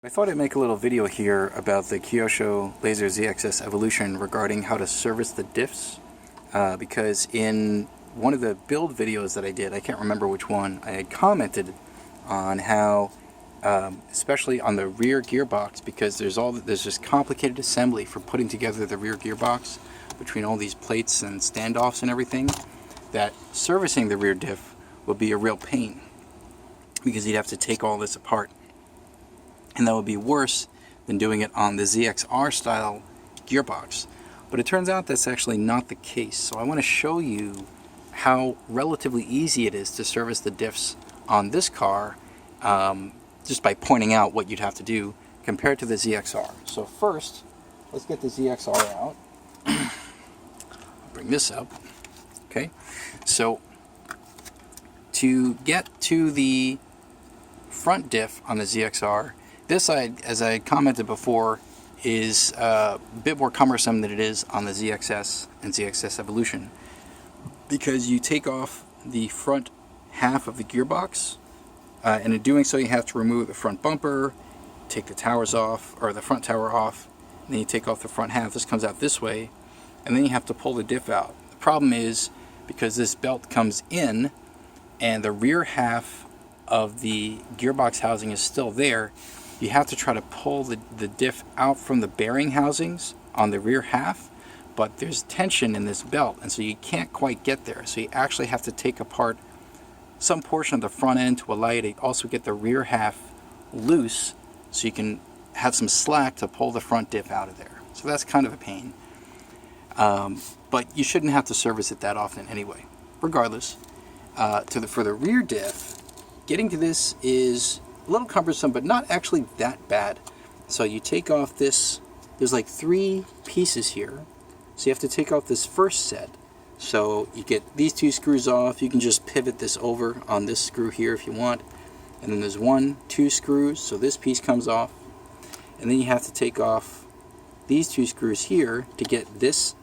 I thought I'd make a little video here about the Kyosho Lazer ZX-S Evolution regarding how to service the diffs, because in one of the build videos that I did, I can't remember which one, I had commented on how, especially on the rear gearbox, because there's this complicated assembly for putting together the rear gearbox between all these plates and standoffs and everything, that servicing the rear diff would be a real pain, because you'd have to take all this apart. And that would be worse than doing it on the ZXR style gearbox. But it turns out that's actually not the case. So I want to show you how relatively easy it is to service the diffs on this car, just by pointing out what you'd have to do compared to the ZXR. So first, let's get the ZXR out. Bring this up. Okay, so to get to the front diff on the ZXR, this, as I commented before, is a bit more cumbersome than it is on the ZX-S and ZX-S Evolution, because you take off the front half of the gearbox, and in doing so you have to remove the front bumper, take the towers off, or the front tower off, and then you take off the front half. This comes out this way, and then you have to pull the diff out. The problem is, because this belt comes in and the rear half of the gearbox housing is still there, you have to try to pull the diff out from the bearing housings on the rear half, but there's tension in this belt, and so you can't quite get there. So you actually have to take apart some portion of the front end to allow you to also get the rear half loose, so you can have some slack to pull the front diff out of there. So that's kind of a pain. But you shouldn't have to service it that often anyway. Regardless, for the rear diff, getting to this is a little cumbersome, but not actually that bad. So you take off this, there's like 3 pieces here, so you have to take off this first set. So you get these 2 screws off. You can just pivot this over on this screw here if you want, and then there's 2 screws, so this piece comes off, and then you have to take off these 2 screws here to get this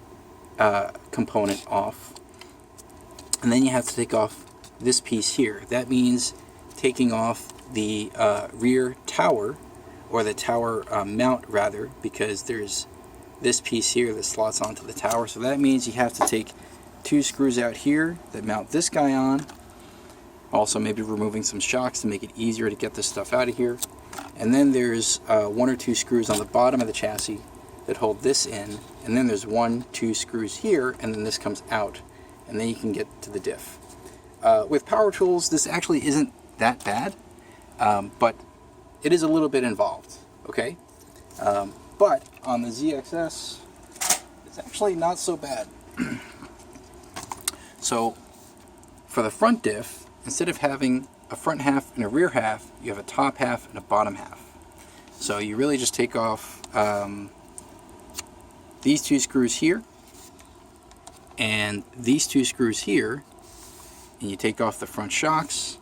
component off, and then you have to take off this piece here. That means taking off the rear tower, or the tower mount rather, because there's this piece here that slots onto the tower. So that means you have to take 2 screws out here that mount this guy on. Also maybe removing some shocks to make it easier to get this stuff out of here. And then there's 1 or 2 screws on the bottom of the chassis that hold this in, and then there's 1, 2 screws here, and then this comes out, and then you can get to the diff. With power tools, this actually isn't that bad. But it is a little bit involved, okay? But on the ZX-S, it's actually not so bad. So for the front diff, instead of having a front half and a rear half, you have a top half and a bottom half. So you really just take off these 2 screws here and these 2 screws here, and you take off the front shocks,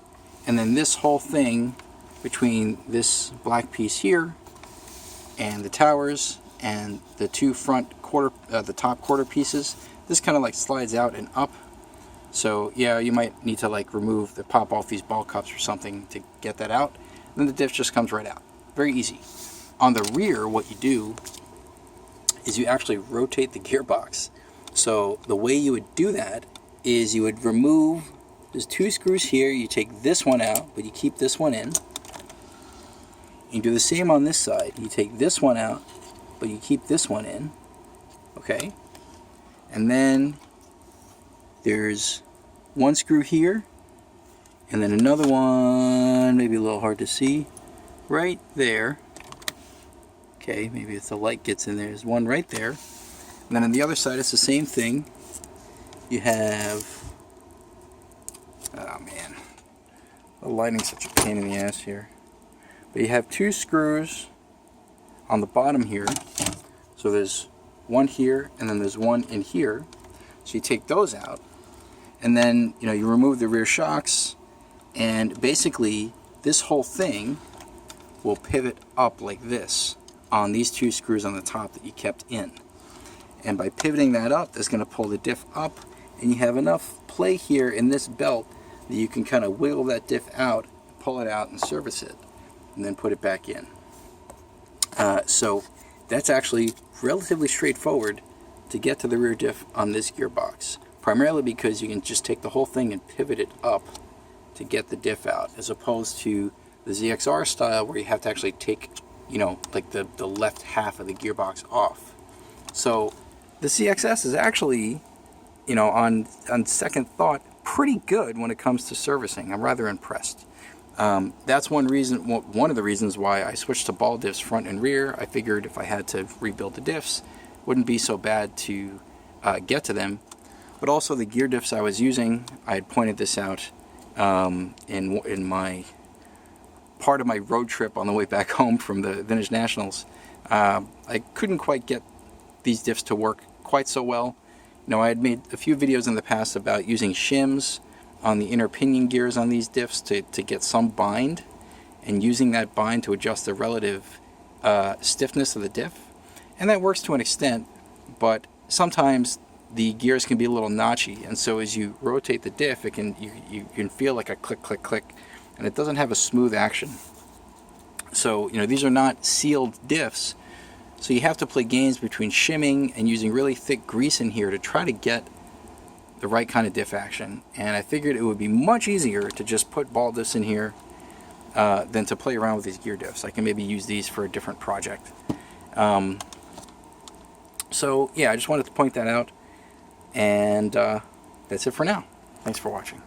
and then this whole thing between this black piece here and the towers and the 2 front the top quarter pieces, this kind of like slides out and up. So yeah, you might need to like pop off these ball cups or something to get that out. And then the diff just comes right out. Very easy. On the rear, what you do is you actually rotate the gearbox. So the way you would do that is you would remove, there's 2 screws here, you take this one out, but you keep this one in. You do the same on this side. You take this one out, but you keep this one in. Okay? And then there's 1 screw here, and then another one, maybe a little hard to see, right there. Okay, maybe if the light gets in there, there's 1 right there. And then on the other side, it's the same thing. You have, oh man, the lighting's such a pain in the ass here. But you have 2 screws on the bottom here. So there's 1 here, and then there's 1 in here. So you take those out, and then you remove the rear shocks, and basically this whole thing will pivot up like this on these 2 screws on the top that you kept in. And by pivoting that up, that's going to pull the diff up, and you have enough play here in this belt that you can kind of wiggle that diff out, pull it out, and service it, and then put it back in. So that's actually relatively straightforward to get to the rear diff on this gearbox, primarily because you can just take the whole thing and pivot it up to get the diff out, as opposed to the ZXR style where you have to actually take, you know, like the left half of the gearbox off. So the ZX-S is actually, you know, on second thought, pretty good when it comes to servicing. I'm rather impressed. That's one of the reasons why I switched to ball diffs front and rear. I figured if I had to rebuild the diffs, it wouldn't be so bad to get to them. But also the gear diffs I was using, I had pointed this out in my part of my road trip on the way back home from the Vintage Nationals. I couldn't quite get these diffs to work quite so well. You know, I had made a few videos in the past about using shims on the inner pinion gears on these diffs to get some bind, and using that bind to adjust the relative stiffness of the diff. And that works to an extent, but sometimes the gears can be a little notchy, and so as you rotate the diff, you can feel like a click, click, click, and it doesn't have a smooth action. So, you know, these are not sealed diffs, so you have to play games between shimming and using really thick grease in here to try to get the right kind of diff action. And I figured it would be much easier to just put ball diffs in here than to play around with these gear diffs. I can maybe use these for a different project. So yeah, I just wanted to point that out, and that's it for now. Thanks for watching.